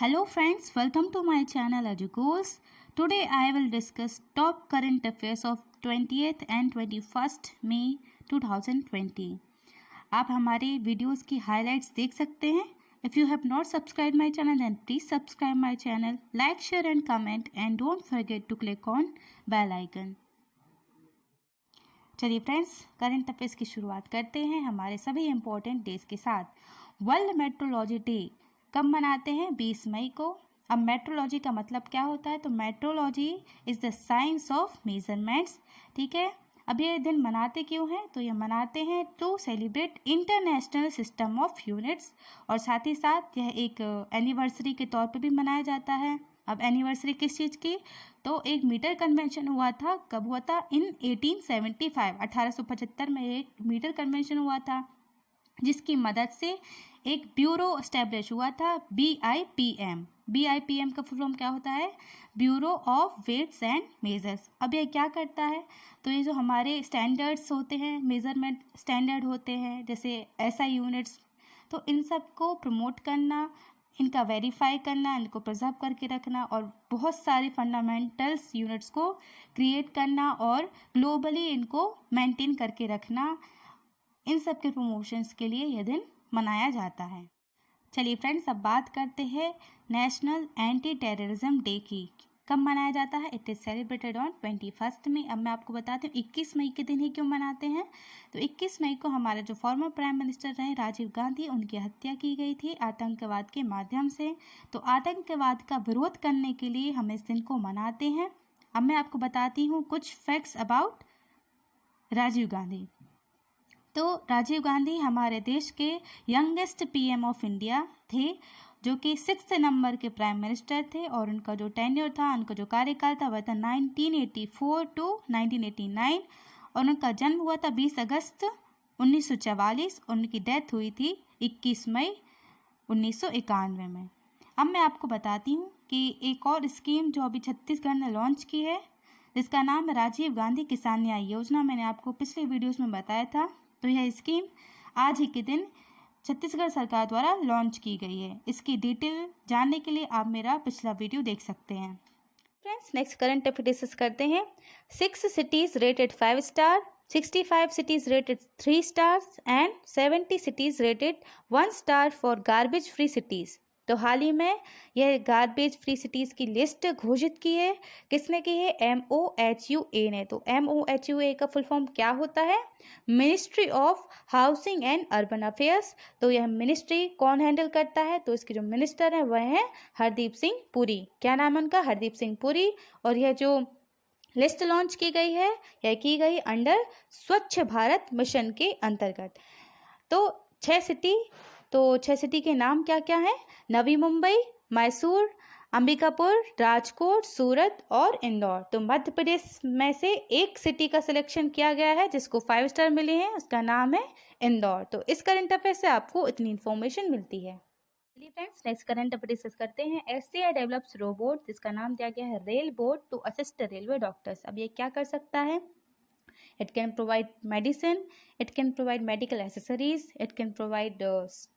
Hello friends, welcome to my channel EduGoals. Today I will discuss top current affairs of 20th and 21st May 2020. आप हमारे videos की highlights देख सकते हैं. If you have not subscribed my channel then please subscribe my channel, like, share and comment and don't forget to click on bell icon. चलिए friends, current affairs की शुरुआत करते हैं हमारे सभी इम्पोर्टेंट डेज के साथ. वर्ल्ड मेट्रोलॉजी डे कब मनाते हैं? 20 मई को. अब मेट्रोलॉजी का मतलब क्या होता है? तो metrology is the science of measurements. ठीक है. अब ये दिन मनाते क्यों हैं? तो ये मनाते हैं to celebrate International System of Units, और साथ ही साथ यह एक एनिवर्सरी के तौर पे भी मनाया जाता है. अब एनिवर्सरी किस चीज़ की? तो एक मीटर कन्वेंशन हुआ था. कब हुआ था? इन 1875, 1875 में एक मीटर कन्वेंशन हुआ था, जिसकी मदद से एक ब्यूरो एस्टेब्लिश हुआ था, BIPM. BIPM का फुल फॉर्म क्या होता है? Bureau of weights and measures. अब ये क्या करता है? तो ये जो हमारे स्टैंडर्ड्स होते हैं, मेजरमेंट स्टैंडर्ड होते हैं, जैसे SI यूनिट्स, तो इन सब को प्रमोट करना, इनका वेरीफाई करना, इनको प्रिजर्व करके रखना, और बहुत सारे फंडामेंटल्स यूनिट्स को क्रिएट करना और ग्लोबली इनको मेंटेन करके रखना, इन सब के प्रमोशंस के लिए यह दिन मनाया जाता है. चलिए फ्रेंड्स, अब बात करते हैं नेशनल एंटी टेररिज्म डे की. कब मनाया जाता है? इट इज़ सेलिब्रेटेड ऑन 21 मई. अब मैं आपको बताती हूँ 21 मई के दिन ही क्यों मनाते हैं. तो 21 मई को हमारे जो फॉर्मर प्राइम मिनिस्टर रहे राजीव गांधी, उनकी हत्या की गई थी आतंकवाद के माध्यम से. तो आतंकवाद का विरोध करने के लिए हम इस दिन को मनाते हैं. अब मैं आपको बताती हूँ कुछ फैक्ट्स अबाउट राजीव गांधी. तो राजीव गांधी हमारे देश के यंगेस्ट PM ऑफ इंडिया थे, जो कि 6th नंबर के प्राइम मिनिस्टर थे, और उनका जो टेन्योर था, उनका जो कार्यकाल था, वह था 1984 टू 1989, और उनका जन्म हुआ था 20 अगस्त 1944, और उनकी डेथ हुई थी 21 मई 1991 में. अब मैं आपको बताती हूँ कि एक और स्कीम जो अभी छत्तीसगढ़ ने लॉन्च की है, जिसका नाम है राजीव गांधी किसान न्याय योजना. मैंने आपको पिछले वीडियोस में बताया था. तो यह स्कीम आज ही के दिन छत्तीसगढ़ सरकार द्वारा लॉन्च की गई है. इसकी डिटेल जानने के लिए आप मेरा पिछला वीडियो देख सकते हैं. Friends, next current affair discuss करते हैं. 6 cities rated 5 star, 65 cities rated 3 stars and 70 cities rated 1 star for garbage free cities. तो हाल ही में यह गार्बेज फ्री सिटीज़ की लिस्ट घोषित की है. किसने की है? MOHUA ने. तो MOHUA का फुल फॉर्म क्या होता है? Ministry of housing and urban affairs. तो यह मिनिस्ट्री कौन हैंडल करता है? तो इसके जो मिनिस्टर हैं वह हैं हरदीप सिंह पुरी. क्या नाम है उनका? हरदीप सिंह पुरी. और यह जो लिस्ट लॉन्च की गई है, यह की गई अंडर स्वच्छ भारत मिशन के अंतर्गत. तो 6 सिटी के नाम क्या क्या हैं? नवी मुंबई, मैसूर, अंबिकापुर, राजकोट, सूरत और इंदौर. तो मध्य प्रदेश में से एक सिटी का सिलेक्शन किया गया है जिसको 5 स्टार मिले हैं, उसका नाम है इंदौर. तो इस करंट अफेयर से आपको इतनी इन्फॉर्मेशन मिलती है. चलिए friends, next current affair discuss करते हैं. SCI डेवलप्स रोबोट, जिसका नाम दिया गया है rail bot, to assist railway doctors. अब ये क्या कर सकता है? It can provide medicine, it can provide medical accessories, it can provide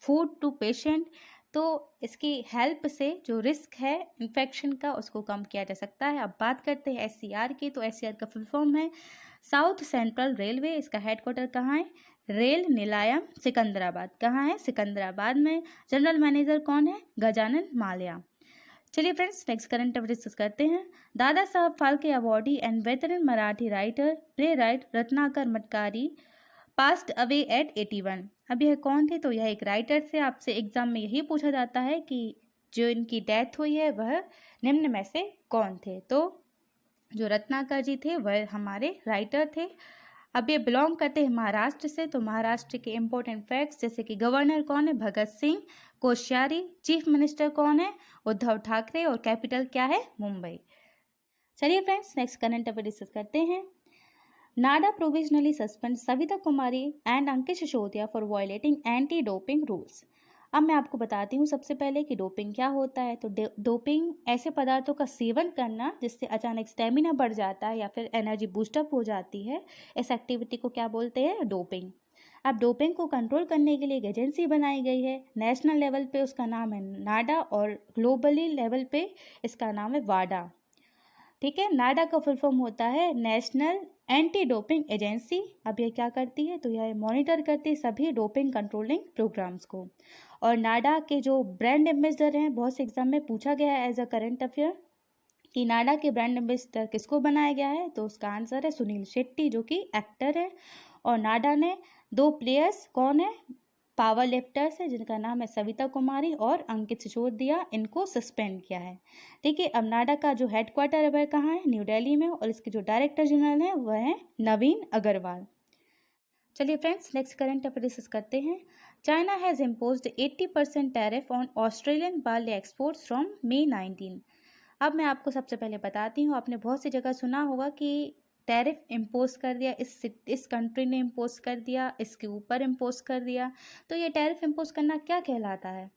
food to patient. तो इसकी हेल्प से जो रिस्क है इन्फेक्शन का, उसको कम किया जा सकता है. अब बात करते हैं SCR की. तो SCR का फुल फॉर्म है साउथ सेंट्रल रेलवे. इसका हेडक्वार्टर कहाँ है? रेल निलायम, सिकंदराबाद. कहाँ है? सिकंदराबाद में. जनरल मैनेजर कौन है? गजानन माल्या. चलिए friends, next current affair discuss करते हैं. Dada Saheb Phalke awardee and veteran Marathi writer playwright Ratnakar Matkari passed away at 81. अब यह कौन थे? तो यह एक राइटर थे. आपसे एग्जाम में यही पूछा जाता है कि जो इनकी डेथ हुई है वह निम्न में से कौन थे. तो जो रत्नाकर जी थे वह हमारे राइटर थे. अब ये बिलोंग करते हैं महाराष्ट्र से. तो महाराष्ट्र के इम्पोर्टेंट फैक्ट्स, जैसे कि गवर्नर कौन है? भगत सिंह कोश्यारी. चीफ मिनिस्टर कौन है? उद्धव ठाकरे. और कैपिटल क्या है? मुंबई. चलिए friends, next current affair discuss करते हैं. NADA provisionally suspend Savita Kumari and Ankit Sisodia for violating anti doping rules. अब मैं आपको बताती हूँ सबसे पहले कि डोपिंग क्या होता है. तो डोपिंग ऐसे पदार्थों का सेवन करना जिससे अचानक स्टेमिना बढ़ जाता है या फिर एनर्जी बूस्टअप हो जाती है, इस एक्टिविटी को क्या बोलते हैं? डोपिंग. अब डोपिंग को कंट्रोल करने के लिए एक एजेंसी बनाई गई है। नेशनल लेवल पे उसका नाम है नाडा और ग्लोबली लेवल पे इसका नाम है वाडा। ठीक है, नाडा का फुल फॉर्म होता है नेशनल एंटी डोपिंग एजेंसी। अब ये क्या करती है, तो यह मॉनिटर करती है सभी डोपिंग कंट्रोलिंग प्रोग्राम्स को। और नाडा के जो ब्रांड एम्बेसडर हैं, बहुत से एग्जाम में पूछा गया है एज अ करंट अफेयर कि नाडा के ब्रांड एम्बेसडर किसको बनाया गया है, तो उसका आंसर है सुनील शेट्टी, जो कि एक्टर है। और नाडा ने 2 प्लेयर्स कौन है, पावर लिफ्टर्स है, जिनका नाम है सविता कुमारी और अंकित सिसोदिया, इनको सस्पेंड किया है। ठीक है, अब नाडा का जो हेडक्वार्टर है वह कहाँ है, न्यू दिल्ली में, और इसके जो डायरेक्टर जनरल हैं वह है नवीन अग्रवाल। चलिए friends, next current affair discuss करते हैं। China has imposed 80% tariff on Australian barley exports from May 19। अब मैं आपको सबसे पहले बताती हूँ, आपने बहुत सी जगह सुना होगा कि टैरिफ इम्पोज कर दिया, इस कंट्री ने इम्पोज कर दिया, इसके ऊपर इम्पोज कर दिया। तो ये टैरिफ इम्पोज करना क्या कहलाता है,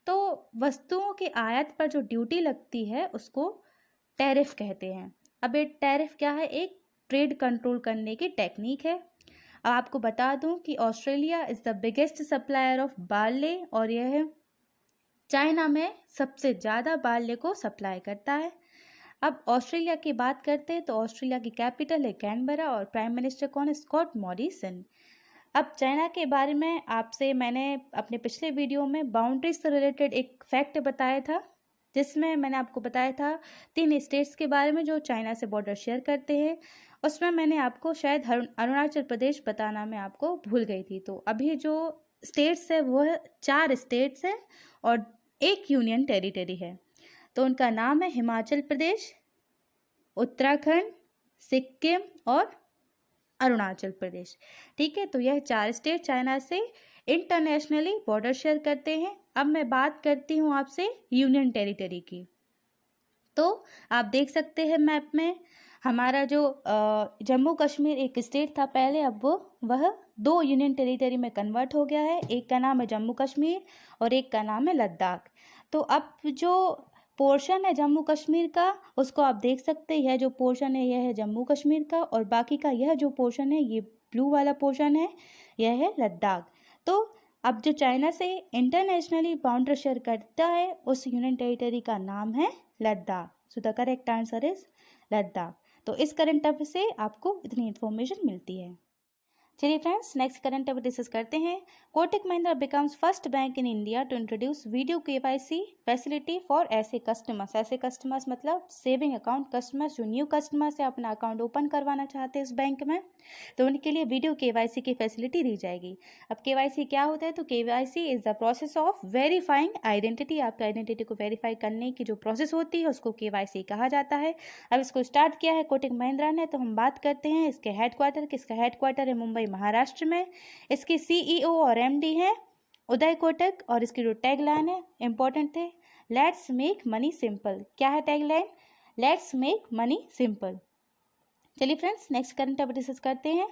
तो वस्तुओं की आयात पर जो ड्यूटी लगती है उसको टैरिफ कहते हैं। अब ये टैरिफ क्या है, एक ट्रेड कंट्रोल करने की टेक्निक है। अब आपको बता दूं कि Australia is the biggest supplier of barley, और यह चाइना में सबसे ज़्यादा बार्ले को सप्लाई करता है। अब ऑस्ट्रेलिया की बात करते हैं तो ऑस्ट्रेलिया की कैपिटल है कैनबरा और प्राइम मिनिस्टर कौन है, स्कॉट मॉरिसन। अब चाइना के बारे में आपसे मैंने अपने पिछले वीडियो में बाउंड्रीज से रिलेटेड एक फैक्ट बताया था, जिसमें मैंने आपको बताया था 3 स्टेट्स के बारे में जो चाइना से बॉर्डर शेयर करते हैं। उसमें मैंने आपको शायद अरुणाचल प्रदेश बताना मैं आपको भूल गई थी। तो अभी जो स्टेट्स है वो 4 स्टेट्स हैं और 1 यूनियन टेरिटरी है। तो उनका नाम है हिमाचल प्रदेश, उत्तराखंड, सिक्किम और अरुणाचल प्रदेश। ठीक है, तो यह 4 स्टेट चाइना से इंटरनेशनली बॉर्डर शेयर करते हैं। अब मैं बात करती हूँ आपसे यूनियन टेरिटरी की। तो आप देख सकते हैं मैप में हमारा जो जम्मू कश्मीर एक स्टेट था पहले, अब वह 2 यूनियन टेरिटरी में कन्वर्ट हो गया है। एक का नाम है जम्मू कश्मीर और एक का नाम है लद्दाख। तो अब जो पोर्शन है जम्मू कश्मीर का, उसको आप देख सकते हैं, यह जो पोर्शन है यह है जम्मू कश्मीर का, और बाकी का यह जो पोर्शन है, ये ब्लू वाला पोर्शन है, यह है लद्दाख। तो अब जो चाइना से इंटरनेशनली बाउंड्री शेयर करता है उस यूनियन टेरिटरी का नाम है Ladakh. So the correct answer is Ladakh. तो इस करंट अफेयर से आपको इतनी इन्फॉर्मेशन मिलती है। चलिए friends, next current affair discuss करते हैं। Kotak Mahindra becomes first bank in India to introduce video KYC facility for ऐसे कस्टमर्स। ऐसे कस्टमर्स मतलब सेविंग अकाउंट कस्टमर्स, जो न्यू कस्टमर्स है अपना अकाउंट ओपन करवाना चाहते हैं इस बैंक में, तो उनके लिए वीडियो KYC की फैसिलिटी दी जाएगी। अब KYC क्या होता है, तो KYC is the process of verifying identity. आपकी आइडेंटिटी को वेरीफाई करने की जो प्रोसेस होती है उसको KYC कहा जाता है। अब इसको स्टार्ट किया है कोटक महिंद्रा ने। तो हम बात करते हैं इसके हेडक्वार्टर की। इसका हेडक्वार्टर है मुंबई महाराष्ट्र में। इसके CEO और MD हैं उदय कोटक, और इसकी जो टैगलाइन है इंपॉर्टेंट है, लेट्स मेक मनी सिंपल। क्या है tagline, let's make money simple. चलिए friends, next current affair discuss करते हैं।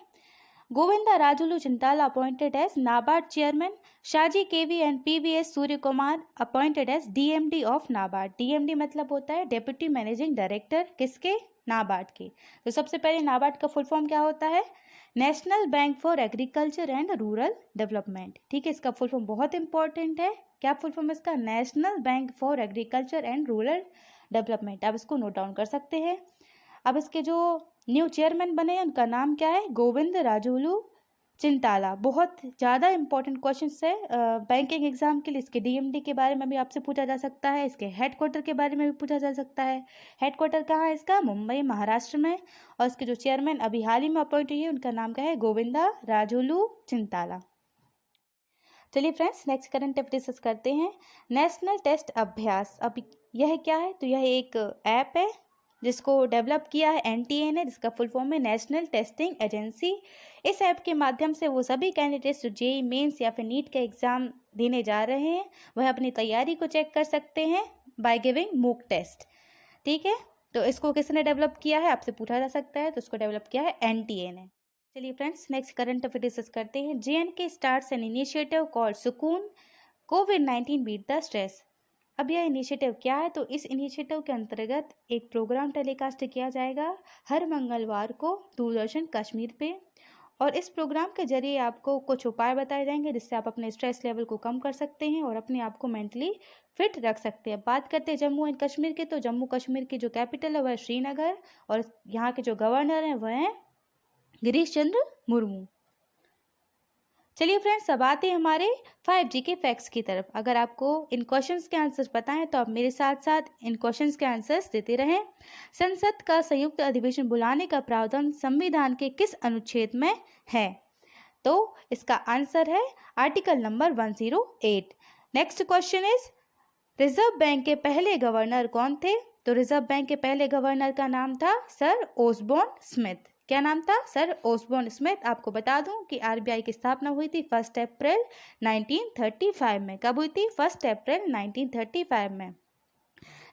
Govinda Rajulu Chintala appointed as NABARD chairman, Shaji KV and PVS Surya Kumar appointed as DMD of NABARD. DMD मतलब होता है डेप्यूटी मैनेजिंग डायरेक्टर, किसके, नाबार्ड के। तो सबसे पहले नाबार्ड का फुल फॉर्म क्या होता है, national bank for agriculture and rural development. ठीक है, इसका फुल फॉर्म बहुत इंपॉर्टेंट है। क्या फुल फॉर्म इसका, national bank for agriculture and rural development. आप इसको नोट डाउन कर सकते हैं। अब इसके जो न्यू चेयरमैन बने हैं उनका नाम क्या है, गोविंद राजुलू चिंताला। बहुत ज़्यादा इंपॉर्टेंट क्वेश्चन है बैंकिंग एग्जाम के लिए। इसके DMD के बारे में भी आपसे पूछा जा सकता है, इसके हेडक्वार्टर के बारे में भी पूछा जा सकता है। हेडक्वार्टर कहाँ है इसका, मुंबई महाराष्ट्र में। और इसके जो चेयरमैन अभी हाल ही में अपॉइंट हुई है उनका नाम क्या है, गोविंदा राजुलू चिंताला। चलिए friends, next current affair discuss करते हैं। नेशनल टेस्ट अभ्यास, अब यह क्या है, तो यह एक ऐप है जिसको डेवलप किया है NTA ने, जिसका फुल फॉर्म है नेशनल टेस्टिंग एजेंसी। इस ऐप के माध्यम से वो सभी कैंडिडेट्स जो JEE मेंस या फिर नीट का एग्ज़ाम देने जा रहे हैं वह अपनी तैयारी को चेक कर सकते हैं बाय गिविंग मॉक टेस्ट। ठीक है, तो इसको किसने डेवलप किया है आपसे पूछा जा सकता है, तो इसको डेवलप किया है NTA ने। चलिए friends, next current affair discuss करते हैं। JNK starts an initiative called सुकून COVID-19 बीट द स्ट्रेस। अब यह इनिशिएटिव क्या है, तो इस इनिशिएटिव के अंतर्गत एक प्रोग्राम टेलीकास्ट किया जाएगा हर मंगलवार को दूरदर्शन कश्मीर पे, और इस प्रोग्राम के जरिए आपको कुछ उपाय बताए जाएंगे जिससे आप अपने स्ट्रेस लेवल को कम कर सकते हैं और अपने आप को मेंटली फिट रख सकते हैं। बात करते हैं जम्मू एंड कश्मीर की, तो जम्मू कश्मीर की जो कैपिटल है वह श्रीनगर और यहाँ के जो गवर्नर हैं वह हैं गिरीश चंद्र मुर्मू। चलिए फ्रेंड्स, अब आते हैं हमारे 5G के फैक्ट्स की तरफ। अगर आपको इन क्वेश्चंस के आंसर्स पता हैं तो आप मेरे साथ साथ इन क्वेश्चंस के आंसर्स देते रहें। संसद का संयुक्त अधिवेशन बुलाने का प्रावधान संविधान के किस अनुच्छेद में है? तो इसका आंसर है article number 108। Next question is, reserve bank के पहले गवर्नर कौन थे? तो रिजर्व बैंक के पहले गवर्नर का नाम था सर ओसबोर्न स्मिथ। क्या नाम था? Sir Osborne Smith. आपको बता दूं कि आरबीआई की स्थापना हुई थी 1 अप्रैल 1935 में। कब हुई थी? 1 अप्रैल 1935 में।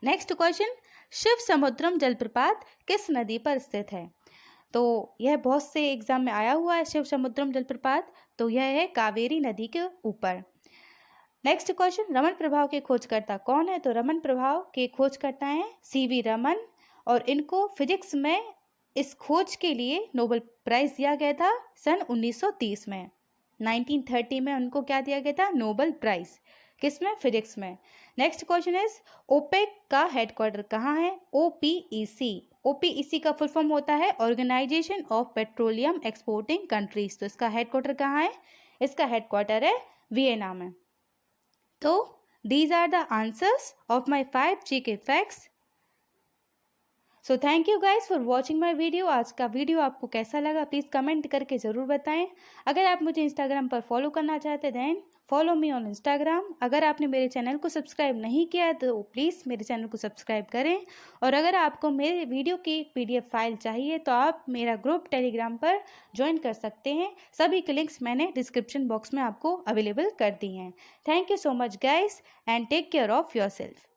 नेक्स्ट क्वेश्चन, शिव समुद्रम जलप्रपात किस नदी पर स्थित है? तो यह बहुत से एग्जाम में आया हुआ है शिव समुद्रम जलप्रपात, तो यह है कावेरी नदी के ऊपर। नेक्स्ट क्वेश्चन, रमन प्रभाव के खोजकर्ता कौन है? तो रमन प्रभाव के खोजकर्ता हैं सीवी रमन और इनको फिजिक्स में इस खोज के लिए नोबेल प्राइज दिया गया था सन 1930 में। 1930 में उनको क्या दिया गया था? Nobel prize. किसमें? फिजिक्स में। नेक्स्ट क्वेश्चन इज, ओपेक का हेडक्वार्टर कहाँ है? ओपीईसी। ओपीईसी का फुल फॉर्म होता है organisation of petroleum exporting countries. तो इसका हेडक्वार्टर कहाँ है? इसका हेडक्वार्टर है वियना में। तो these are the answers of my 5 GK facts. So thank you guys for watching my video. आज का वीडियो आपको कैसा लगा प्लीज़ कमेंट करके ज़रूर बताएं। अगर आप मुझे इंस्टाग्राम पर फॉलो करना चाहते हैं then follow me on Instagram. अगर आपने मेरे चैनल को सब्सक्राइब नहीं किया है तो प्लीज़ मेरे चैनल को सब्सक्राइब करें। और अगर आपको मेरे वीडियो की PDF फाइल चाहिए तो आप मेरा ग्रुप टेलीग्राम पर ज्वाइन कर सकते हैं। सभी के लिंक्स मैंने डिस्क्रिप्शन बॉक्स में आपको अवेलेबल कर दी हैं। Thank you so much guys and take care of your self.